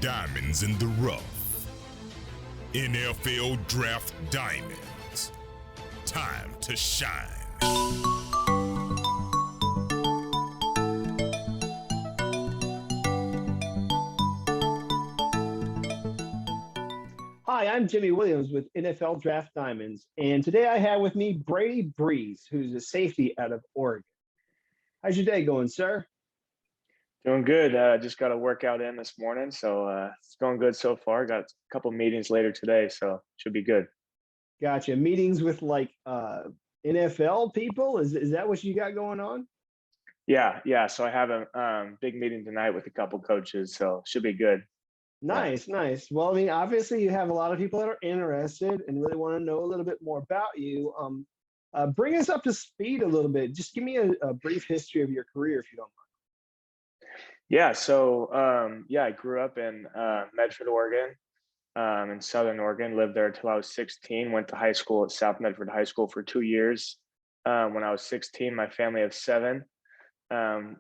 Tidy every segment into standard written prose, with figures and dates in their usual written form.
diamonds in the rough. NFL Draft Diamonds. Time to shine. Hi, I'm Jimmy Williams with NFL Draft Diamonds, and today I have with me Brady Breeze, who's a safety out of Oregon. How's your day going, sir? Doing good. Just got a workout in this morning, so it's going good so far. Got a couple meetings later today, so should be good. Gotcha. Meetings with NFL people? Is that what you got going on? Yeah. So I have a big meeting tonight with a couple coaches, so should be good. Yeah. Nice. Well, I mean, obviously you have a lot of people that are interested and really want to know a little bit more about you. Bring us up to speed a little bit. Just give me a brief history of your career, if you don't Yeah. So I grew up in Medford, Oregon, in Southern Oregon. Lived there until I was 16. Went to high school at South Medford High School for 2 years. When I was 16, my family of seven,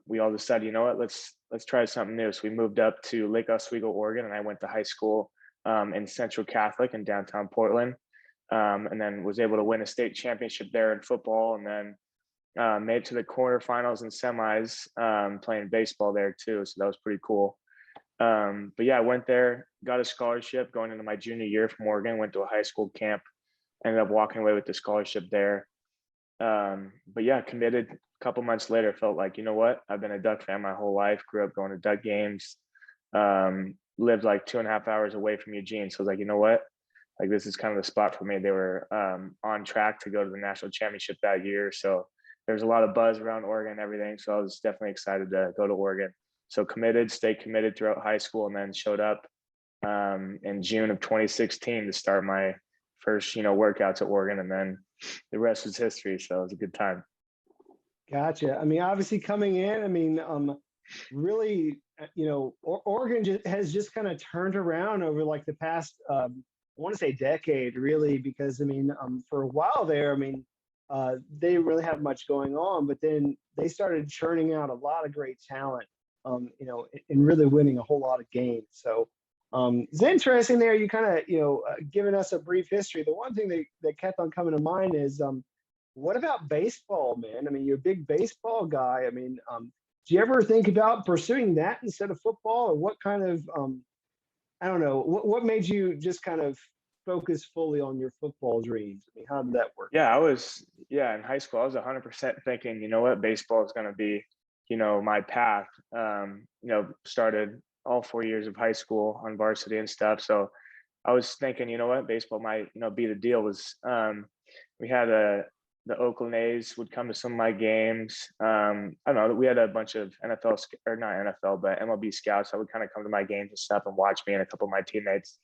we all decided, you know what, let's try something new. So we moved up to Lake Oswego, Oregon, and I went to high school in Central Catholic in downtown Portland, and then was able to win a state championship there in football, and then made it to the quarterfinals and semis, playing baseball there too. So that was pretty cool. But yeah, I went there, got a scholarship going into my junior year from Oregon, went to a high school camp, ended up walking away with the scholarship there. But yeah, committed a couple months later, felt like, you know what, I've been a Duck fan my whole life, grew up going to Duck games, lived like 2.5 hours away from Eugene. So I was like, you know what, like this is kind of the spot for me. They were on track to go to the national championship that year. So there's a lot of buzz around Oregon and everything. So I was definitely excited to go to Oregon. So stayed committed throughout high school, and then showed up in June of 2016 to start my first, workouts at Oregon, and then the rest was history. So it was a good time. Gotcha. I mean, obviously coming in, really, Oregon has just kind of turned around over like the past, I want to say decade, really, because for a while there, they didn't really have much going on, but then they started churning out a lot of great talent, and really winning a whole lot of games. So it's interesting there. You kind of, giving us a brief history. The one thing that kept on coming to mind is, what about baseball, man? I mean, you're a big baseball guy. Do you ever think about pursuing that instead of football, or what kind of, I don't know, what made you just kind of focus fully on your football dreams? I mean, how did that work? In high school, I was 100% thinking, you know what, baseball is going to be, my path. Started all 4 years of high school on varsity and stuff. So I was thinking, you know what, baseball might, be the deal. We had the Oakland A's would come to some of my games. I don't know, we had a bunch of NFL, or not NFL, but MLB scouts that would kind of come to my games and stuff and watch me and a couple of my teammates.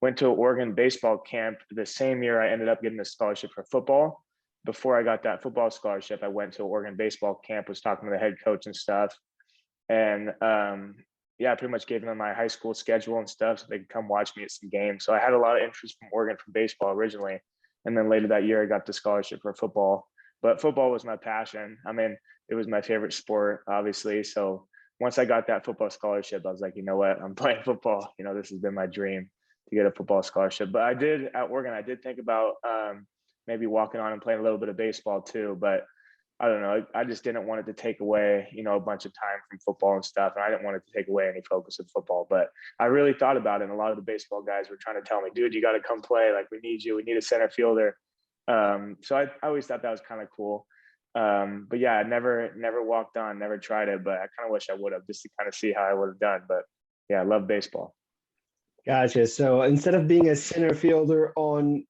Went to an Oregon baseball camp the same year. I ended up getting a scholarship for football. Before I got that football scholarship, I went to an Oregon baseball camp, was talking to the head coach and stuff. And I pretty much gave them my high school schedule and stuff so they could come watch me at some games. So I had a lot of interest from Oregon from baseball originally. And then later that year, I got the scholarship for football. But football was my passion. It was my favorite sport, obviously. So once I got that football scholarship, I was like, you know what, I'm playing football. This has been my dream to get a football scholarship. But at Oregon, I did think about maybe walking on and playing a little bit of baseball too. But I don't know, I just didn't want it to take away, a bunch of time from football and stuff. And I didn't want it to take away any focus of football. But I really thought about it. And a lot of the baseball guys were trying to tell me, dude, you got to come play. Like, we need you. We need a center fielder. So I always thought that was kind of cool. But yeah, I never walked on, never tried it. But I kind of wish I would have, just to kind of see how I would have done. But yeah, I love baseball. Gotcha. So instead of being a center fielder on,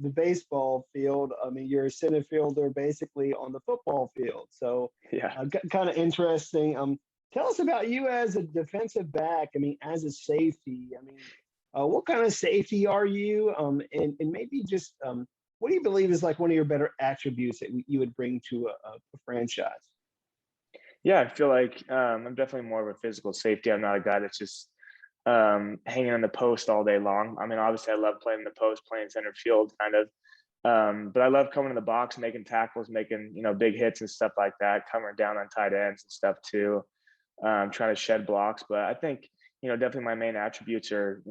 the baseball field, you're a center fielder basically on the football field. So yeah, kind of interesting. Tell us about you as a defensive back. As a safety. What kind of safety are you? And maybe just what do you believe is like one of your better attributes that you would bring to a franchise? Yeah, I feel like I'm definitely more of a physical safety. I'm not a guy that's just hanging on the post all day long. Obviously I love playing the post, playing center field kind of. But I love coming in the box, making tackles, making, big hits and stuff like that, coming down on tight ends and stuff too. Trying to shed blocks. But I think, definitely my main attributes are,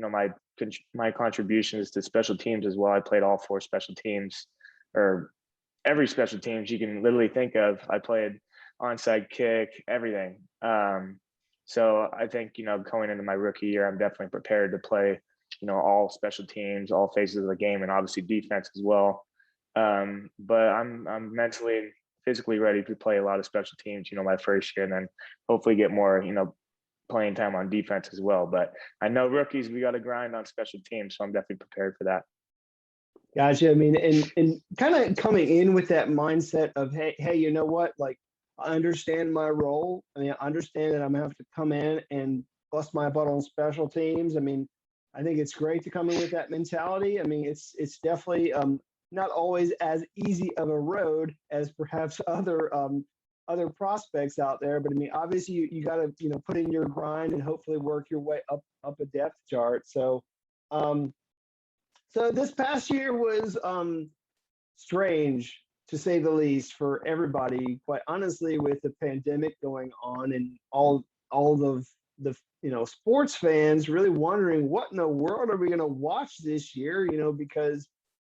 my contributions to special teams as well. I played all 4 special teams, or every special teams you can literally think of. I played onside kick, everything. So I think, going into my rookie year, I'm definitely prepared to play, all special teams, all phases of the game, and obviously defense as well. But I'm mentally and physically ready to play a lot of special teams, my first year, and then hopefully get more, playing time on defense as well. But I know rookies, we got to grind on special teams, so I'm definitely prepared for that. Gotcha. I mean, and kind of coming in with that mindset of, hey, you know what? Like, I understand my role. I mean, I understand that I'm gonna have to come in and bust my butt on special teams. I mean, I think it's great to come in with that mentality. I mean, it's definitely not always as easy of a road as perhaps other prospects out there. But I mean, obviously you got to put in your grind and hopefully work your way up a depth chart. So this past year was strange, to say the least, for everybody. Quite honestly, with the pandemic going on and all of the sports fans really wondering what in the world are we going to watch this year? Because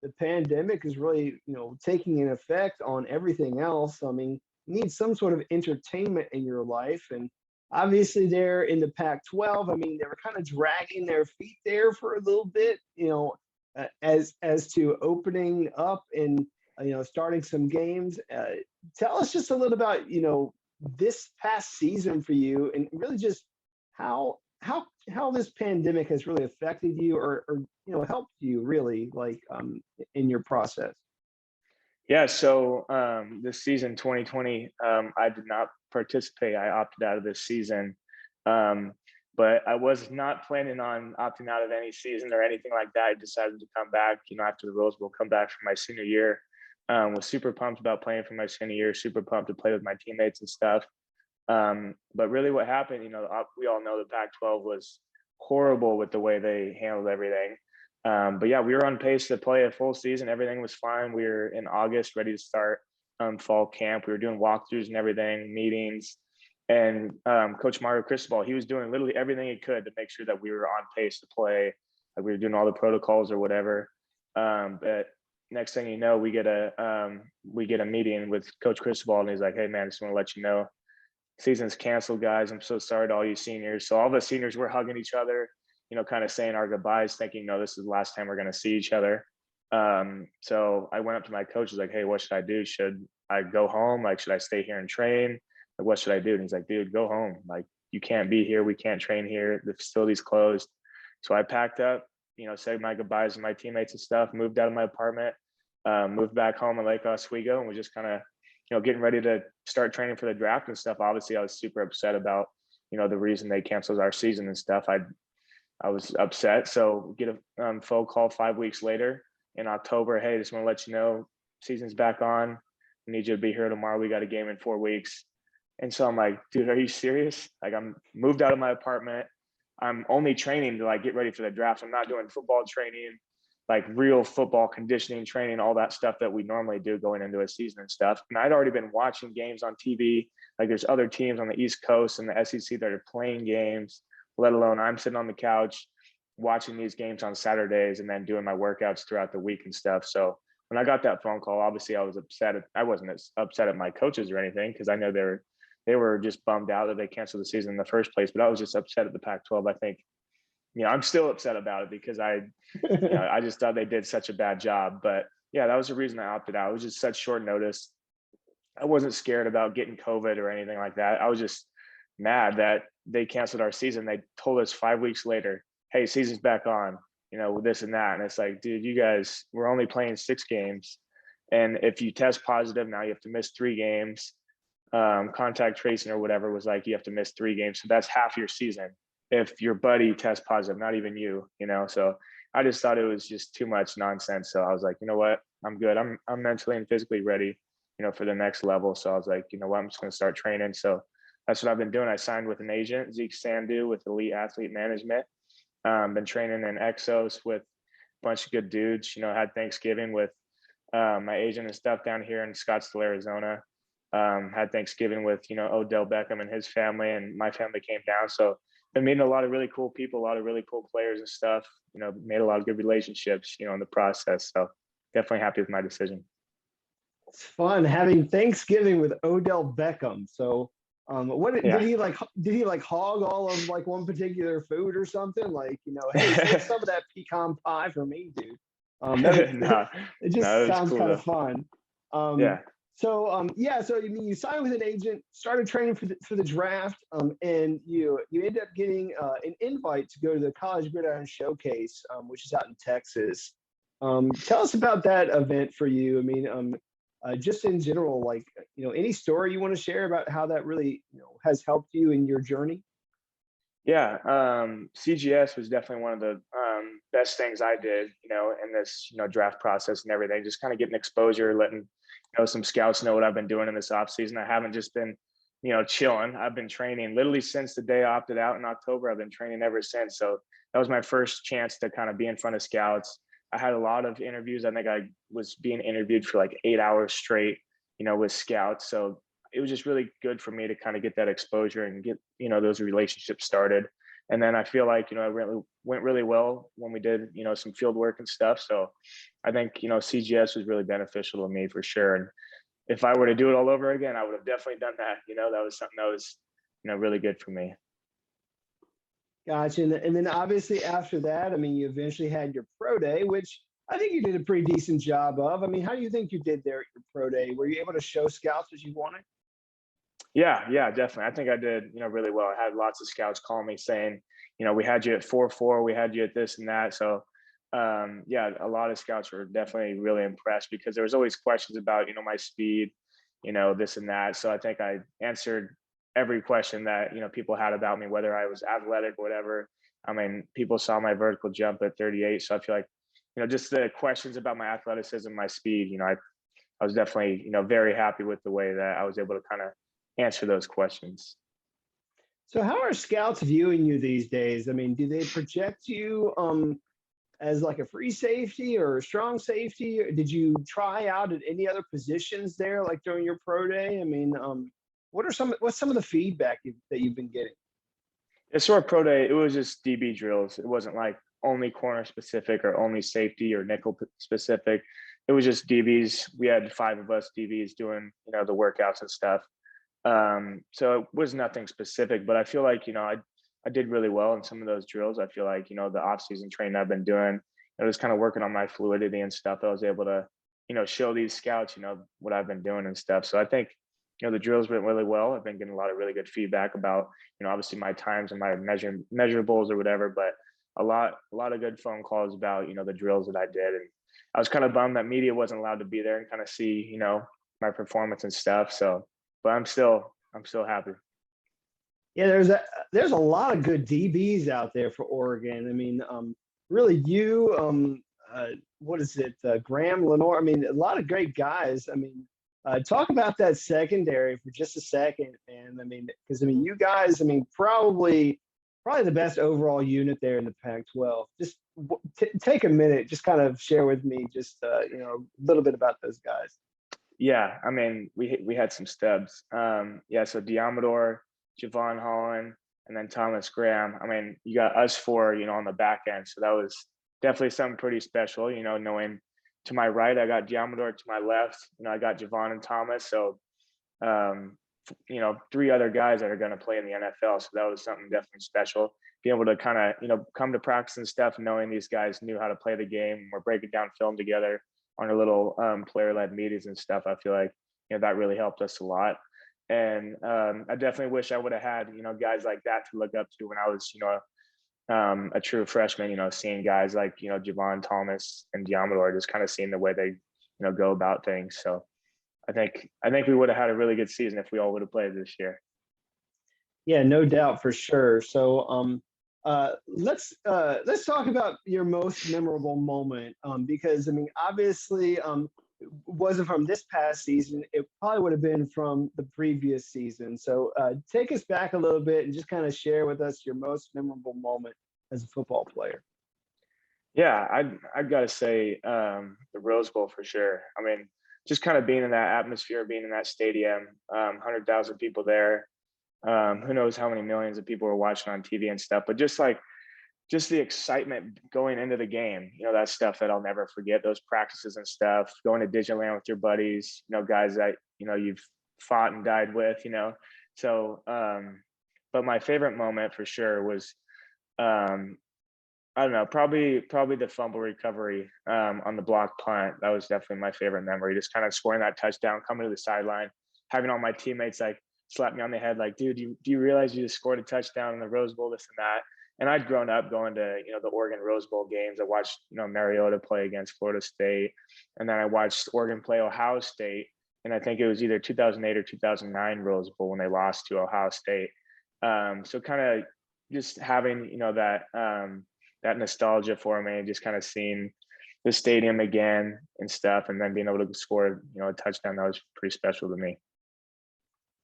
the pandemic is really taking an effect on everything else. I mean, you need some sort of entertainment in your life, and obviously they're in the Pac-12. I mean, they were kind of dragging their feet there for a little bit, as to opening up and starting some games. Tell us just a little about this past season for you, and really just how this pandemic has really affected you, or helped you really, like, in your process. Yeah, so this season 2020, I did not participate. I opted out of this season. But I was not planning on opting out of any season or anything like that. I decided to come back, after the Rose Bowl, come back for my senior year. Was super pumped about playing for my senior year, super pumped to play with my teammates and stuff. But really what happened, we all know the Pac-12 was horrible with the way they handled everything. But yeah, we were on pace to play a full season. Everything was fine. We were in August, ready to start fall camp. We were doing walkthroughs and everything, meetings. And Coach Mario Cristobal, he was doing literally everything he could to make sure that we were on pace to play. Like, we were doing all the protocols or whatever. But next thing you know, we get a meeting with Coach Cristobal, and he's like, "Hey man, just want to let you know, season's canceled, guys. I'm so sorry to all you seniors." So all the seniors were hugging each other, kind of saying our goodbyes, thinking, no, this is the last time we're going to see each other. So I went up to my coach, was like, "Hey, what should I do? Should I go home? Like, should I stay here and train? Like, what should I do?" And he's like, "Dude, go home. Like, you can't be here. We can't train here. The facility's closed." So I packed up, said my goodbyes to my teammates and stuff, moved out of my apartment, moved back home in Lake Oswego, and was just kind of, getting ready to start training for the draft and stuff. Obviously, I was super upset about, the reason they canceled our season and stuff. I was upset. So get a phone call 5 weeks later in October. "Hey, just want to let you know, season's back on. I need you to be here tomorrow. We got a game in 4 weeks." And so I'm like, "Dude, are you serious?" Like, I'm moved out of my apartment. I'm only training to get ready for the draft. I'm not doing football training, like real football conditioning training, all that stuff that we normally do going into a season and stuff. And I'd already been watching games on TV. Like, there's other teams on the East Coast and the SEC that are playing games, let alone I'm sitting on the couch watching these games on Saturdays and then doing my workouts throughout the week and stuff. So when I got that phone call, obviously I was upset. I wasn't as upset at my coaches or anything, because I know they were just bummed out that they canceled the season in the first place. But I was just upset at the Pac-12. I think, I'm still upset about it, because I just thought they did such a bad job. But yeah, that was the reason I opted out. It was just such short notice. I wasn't scared about getting COVID or anything like that. I was just mad that they canceled our season. They told us 5 weeks later, "Hey, season's back on, with this and that." And it's like, dude, you guys, we're only playing 6 games. And if you test positive, now you have to miss 3 games. Contact tracing or whatever was like, you have to miss 3 games. So that's half your season if your buddy tests positive, not even you, So I just thought it was just too much nonsense. So I was like, you know what, I'm good. I'm mentally and physically ready, for the next level. So I was like, you know what, I'm just going to start training. So that's what I've been doing. I signed with an agent, Zeke Sandu, with Elite Athlete Management. Been training in Exos with a bunch of good dudes. Had Thanksgiving with my agent and stuff down here in Scottsdale, Arizona. Had Thanksgiving with, Odell Beckham and his family, and my family came down. So been meeting a lot of really cool people, a lot of really cool players and stuff. Made a lot of good relationships, in the process. So definitely happy with my decision. It's fun having Thanksgiving with Odell Beckham. So, what Yeah. did he like? Did he like hog all of like one particular food or something? Like, hey, save some of that pecan pie for me, dude. No, It no, just it was sounds cool kind of though. fun. Yeah. Yeah. So I mean, you signed with an agent, started training for the draft, and you ended up getting an invite to go to the College Gridiron Showcase, which is out in Texas. Tell us about that event for you. I mean, just in general, like, any story you want to share about how that really, has helped you in your journey? Yeah, CGS was definitely one of the best things I did, in this, draft process and everything. Just kind of getting exposure, letting some scouts know what I've been doing in this off season. I haven't just been, chilling. I've been training literally since the day I opted out in October. I've been training ever since. So that was my first chance to kind of be in front of scouts. I had a lot of interviews. I think I was being interviewed for like 8 hours straight, with scouts. So it was just really good for me to kind of get that exposure and get those relationships started. And then I feel like it really went really well when we did some field work and stuff. So I think CGS was really beneficial to me for sure. And if I were to do it all over again, I would have definitely done that. That was something that was really good for me. Gotcha. And then obviously after that, I mean, you eventually had your pro day, which I think you did a pretty decent job of. I mean, how do you think you did there at your pro day? Were you able to show scouts what you wanted? Yeah, definitely. I think I did, really well. I had lots of scouts call me saying, we had you at 4.4, we had you at this and that. So, yeah, a lot of scouts were definitely really impressed because there was always questions about, my speed, this and that. So I think I answered every question that, people had about me, whether I was athletic or whatever. I mean, people saw my vertical jump at 38. So I feel like, just the questions about my athleticism, my speed, I was definitely, very happy with the way that I was able to kind of answer those questions. So how are scouts viewing you these days? I mean, do they project you as like a free safety or a strong safety? Or did you try out at any other positions there, like during your pro day? I mean, what's some of the feedback that you've been getting? It's sort of pro day. It was just DB drills. It wasn't like only corner specific or only safety or nickel specific. It was just DBs. We had 5 of us DBs doing, the workouts and stuff. So it was nothing specific, but I feel like, I did really well in some of those drills. I feel like, the off-season training I've been doing, I was kind of working on my fluidity and stuff. I was able to, show these scouts, what I've been doing and stuff. So I think, the drills went really well. I've been getting a lot of really good feedback about, obviously my times and my measurables or whatever, but a lot of good phone calls about, the drills that I did. And I was kind of bummed that media wasn't allowed to be there and kind of see, my performance and stuff. So, but I'm still happy. Yeah, there's a lot of good DBs out there for Oregon. I mean, really, what is it, Graham, Lenore? I mean, a lot of great guys. I mean, talk about that secondary for just a second, and I mean, because I mean, you guys, I mean, probably the best overall unit there in the Pac-12. Just take a minute, just kind of share with me, just a little bit about those guys. Yeah, I mean, we had some stubs. Yeah, so Diamador, Javon Holland, and then Thomas Graham. I mean, you got us 4, on the back end. So that was definitely something pretty special, knowing to my right, I got Diamador, to my left, I got Javon and Thomas. So, 3 other guys that are going to play in the NFL. So that was something definitely special. Being able to kind of, come to practice and stuff, knowing these guys knew how to play the game. We're breaking down film together on our little player-led meetings and stuff. I feel like, that really helped us a lot. And I definitely wish I would have had, guys like that to look up to when I was, a true freshman, seeing guys like, Javon, Thomas, and Diamador, just kind of seeing the way they, go about things. So I think we would have had a really good season if we all would have played this year. Yeah, no doubt for sure. So let's talk about your most memorable moment, because I mean, obviously, it wasn't from this past season. It probably would have been from the previous season. So take us back a little bit and just kind of share with us your most memorable moment as a football player. Yeah, I'd got to say the Rose Bowl for sure. I mean, just kind of being in that atmosphere, being in that stadium, 100,000 people there. Who knows how many millions of people were watching on TV and stuff, but just the excitement going into the game, that stuff that I'll never forget, those practices and stuff, going to Disneyland with your buddies, guys that, you've fought and died with, so, but my favorite moment for sure was, I don't know, probably the fumble recovery on the block punt. That was definitely my favorite memory. Just kind of scoring that touchdown, coming to the sideline, having all my teammates like slap me on the head, like, dude, do you realize you just scored a touchdown in the Rose Bowl, this and that. And I'd grown up going to the Oregon Rose Bowl games. I watched Mariota play against Florida State, and then I watched Oregon play Ohio State. And I think it was either 2008 or 2009 Rose Bowl when they lost to Ohio State. So kind of just having that nostalgia for me, just kind of seeing the stadium again and stuff, and then being able to score a touchdown, that was pretty special to me.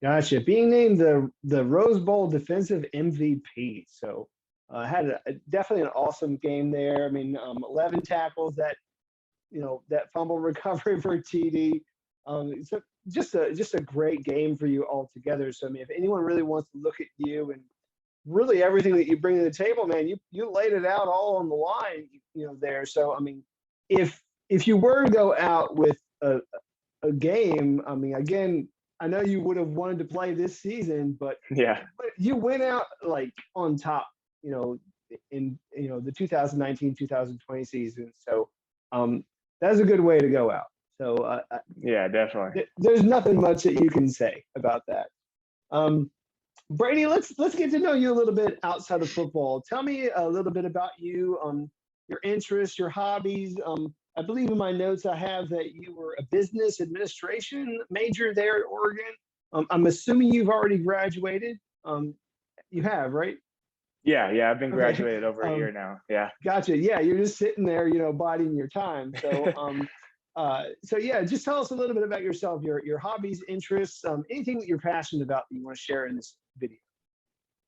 Gotcha. Being named the Rose Bowl defensive MVP. So had definitely an awesome game there. I mean, 11 tackles, that fumble recovery for TD. So just a great game for you altogether. So I mean, if anyone really wants to look at you and really everything that you bring to the table, man, you laid it out all on the line, there. So I mean, if you were to go out with a game, I mean, again, I know you would have wanted to play this season, but you went out like on top, in the 2019-2020 season. So that's a good way to go out. So yeah, definitely. There's nothing much that you can say about that. Brady, let's get to know you a little bit outside of football. Tell me a little bit about you, your interests, your hobbies. I believe in my notes I have that you were a business administration major there at Oregon. I'm assuming you've already graduated. You have, right? Yeah, I've been graduated over a year now. Yeah. Gotcha. Yeah, you're just sitting there, biding your time. So, so yeah, just tell us a little bit about yourself, your hobbies, interests, anything that you're passionate about that you want to share in this video.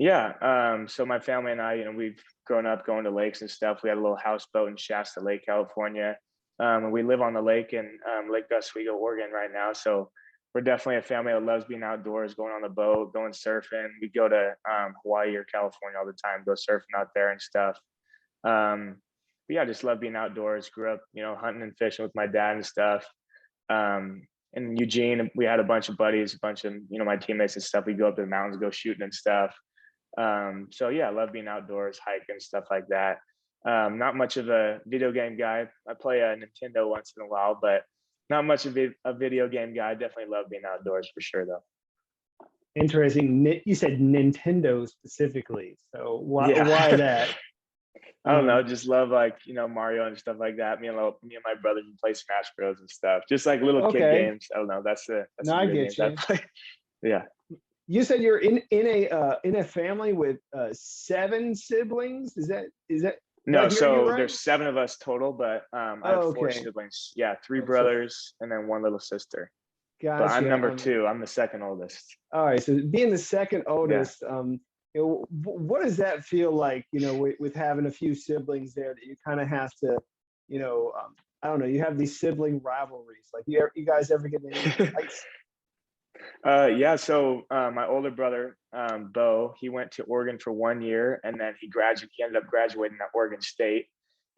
Yeah. So my family and I, we've grown up going to lakes and stuff. We had a little houseboat in Shasta Lake, California. And we live on the lake in Lake Oswego, Oregon right now. So we're definitely a family that loves being outdoors, going on the boat, going surfing. We go to Hawaii or California all the time, go surfing out there and stuff. But yeah, I just love being outdoors. Grew up, hunting and fishing with my dad and stuff. In Eugene, we had a bunch of buddies, a bunch of, my teammates and stuff. We go up to the mountains, go shooting and stuff. So yeah, I love being outdoors, hiking, stuff like that. Not much of a video game guy. I play a Nintendo once in a while, but not much of a video game guy. I definitely love being outdoors for sure, though. Interesting. You said Nintendo specifically. So why that? I don't know. Just love Mario and stuff like that. Me and my brother can play Smash Bros and stuff. Just like little kid games. I don't know. That's I get you. Yeah. You said you're in a family with 7 siblings. Is that? No, so right? There's 7 of us total, but I have 4 siblings. Yeah, 3 brothers and then 1 little sister. Gotcha. But I'm number 2. I'm the second oldest. All right. So being the second oldest, what does that feel like? With having a few siblings there, that you kind of have to, I don't know. You have these sibling rivalries. Like you guys ever get any fights? Yeah. So my older brother, Bo, he went to Oregon for 1 year, and then he ended up graduating at Oregon State.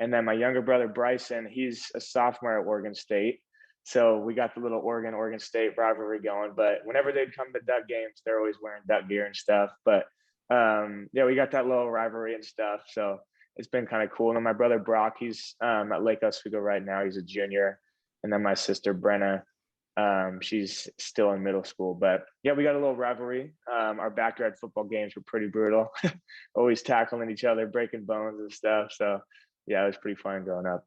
And then my younger brother, Bryson, he's a sophomore at Oregon State. So we got the little Oregon State rivalry going. But whenever they'd come to Duck games, they're always wearing Duck gear and stuff. But yeah, we got that little rivalry and stuff. So it's been kind of cool. And then my brother Brock, he's at Lake Oswego right now. He's a junior. And then my sister Brenna, she's still in middle school. But yeah, we got a little rivalry. Our backyard football games were pretty brutal. Always tackling each other, breaking bones and stuff. So yeah, it was pretty fun growing up.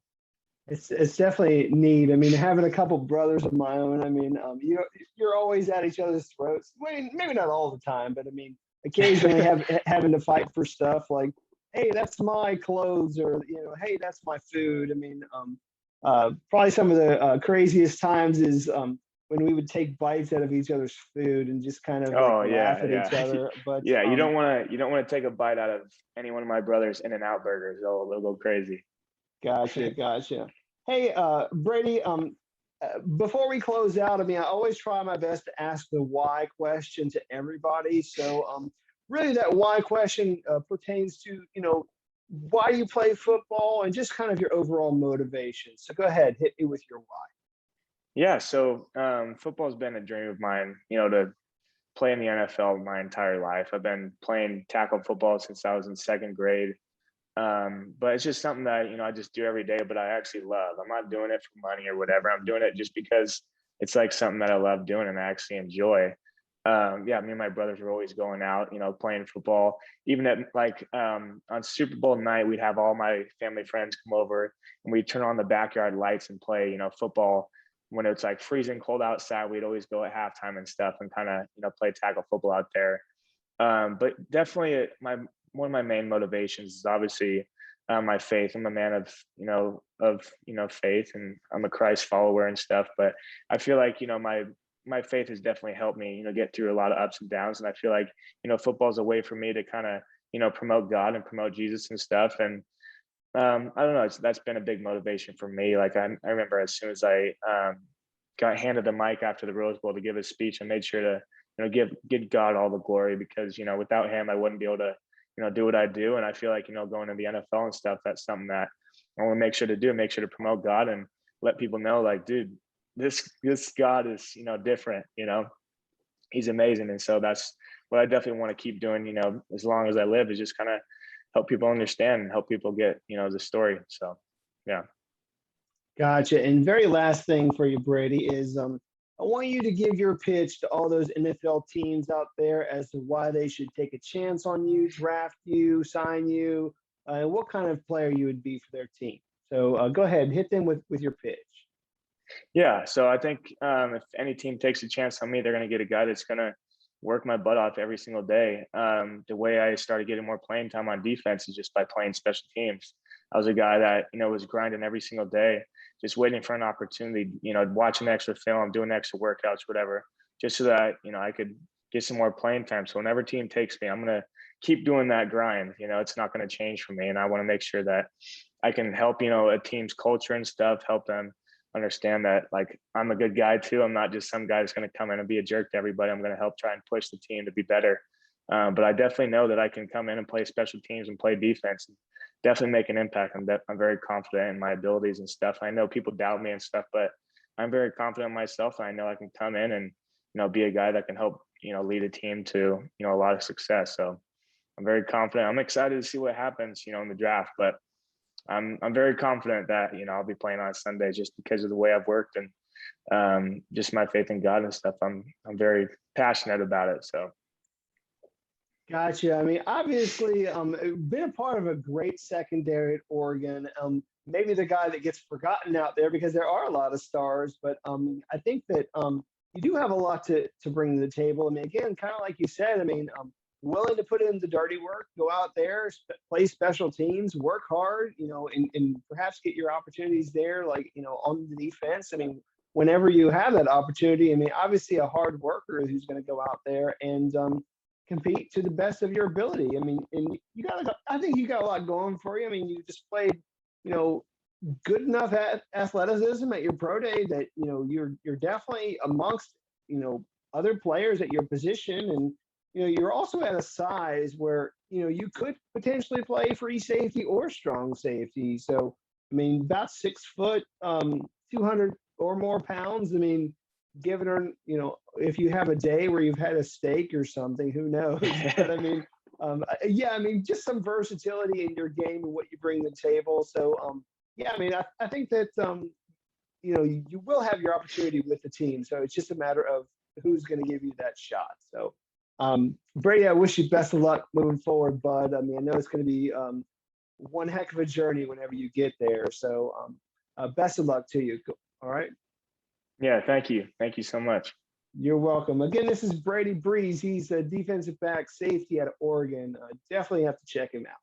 It's definitely neat. I mean, having a couple brothers of my own, I mean, you're always at each other's throats. I mean, maybe not all the time, but I mean, occasionally having to fight for stuff like, hey, that's my clothes, or hey, that's my food. I mean, probably some of the craziest times is when we would take bites out of each other's food and just kind of laugh at each other. But yeah, you don't want to take a bite out of any one of my brothers' In-N-Out burgers. They'll go crazy. Gotcha. Hey, Brady, Before we close out, I mean, I always try my best to ask the why question to everybody. So, really, that why question pertains to, why you play football and just kind of your overall motivation. So, go ahead, hit me with your why. Yeah, so football's been a dream of mine, to play in the NFL my entire life. I've been playing tackle football since I was in second grade. But it's just something that, I just do every day, but I actually love. I'm not doing it for money or whatever. I'm doing it just because it's like something that I love doing and I actually enjoy. Yeah, me and my brothers were always going out, playing football. Even at on Super Bowl night, we'd have all my family friends come over and we'd turn on the backyard lights and play, football. When it's like freezing cold outside, we'd always go at halftime and stuff and kind of, play tackle football out there. But definitely one of my main motivations is obviously my faith. I'm a man of faith, and I'm a Christ follower and stuff. But I feel like my faith has definitely helped me get through a lot of ups and downs. And I feel like football is a way for me to kind of promote God and promote Jesus and stuff. And I don't know, that's been a big motivation for me. Like I remember as soon as I got handed the mic after the Rose Bowl to give a speech, I made sure to give God all the glory, because without him I wouldn't be able to do what I do. And I feel like going to the NFL and stuff, that's something that I want to make sure to promote God and let people know, like, dude, this God is different. He's amazing. And so that's what I definitely want to keep doing as long as I live, is just kind of help people understand and help people get the story. So yeah. Gotcha. And very last thing for you, Brady, is I want you to give your pitch to all those NFL teams out there as to why they should take a chance on you, draft you, sign you, and what kind of player you would be for their team. So go ahead, hit them with your pitch. Yeah. So I think if any team takes a chance on me, they're going to get a guy that's going to work my butt off every single day. The way I started getting more playing time on defense is just by playing special teams. I was a guy that, was grinding every single day, just waiting for an opportunity, watching extra film, doing extra workouts, whatever, just so that, I could get some more playing time. So whenever team takes me, I'm going to keep doing that grind. It's not going to change for me. And I want to make sure that I can help, a team's culture and stuff, help them understand that, like, I'm a good guy too. I'm not just some guy that's going to come in and be a jerk to everybody. I'm going to help try and push the team to be better. But I definitely know that I can come in and play special teams and play defense and definitely make an impact. I'm very confident in my abilities and stuff. I know people doubt me and stuff, but I'm very confident in myself. And I know I can come in and, be a guy that can help, lead a team to, a lot of success. So I'm very confident. I'm excited to see what happens, in the draft, but I'm very confident that, I'll be playing on Sunday just because of the way I've worked and just my faith in God and stuff. I'm very passionate about it. So. Gotcha. I mean, obviously, been a part of a great secondary at Oregon. Maybe the guy that gets forgotten out there because there are a lot of stars, but I think that you do have a lot to bring to the table. I mean, again, kind of like you said, I mean, willing to put in the dirty work, go out there, play special teams, work hard, and perhaps get your opportunities there, like, on the defense. I mean, whenever you have that opportunity, I mean, obviously a hard worker is who's going to go out there and compete to the best of your ability. I mean, and I think you got a lot going for you. I mean, you just played, good enough at athleticism at your pro day that, you're definitely amongst, other players at your position. And, you're also at a size where, you could potentially play free safety or strong safety. So, I mean, about 6 foot, 200 or more pounds. I mean, given her, if you have a day where you've had a steak or something, who knows? But I mean, yeah, I mean, just some versatility in your game and what you bring to the table. So, yeah, I mean, I think that, you will have your opportunity with the team. So it's just a matter of who's going to give you that shot. So, Brady, I wish you best of luck moving forward, bud. I mean, I know it's going to be one heck of a journey whenever you get there. So, best of luck to you. All right. Yeah, thank you. Thank you so much. You're welcome. Again, this is Brady Breeze. He's a defensive back safety out of Oregon. Definitely have to check him out.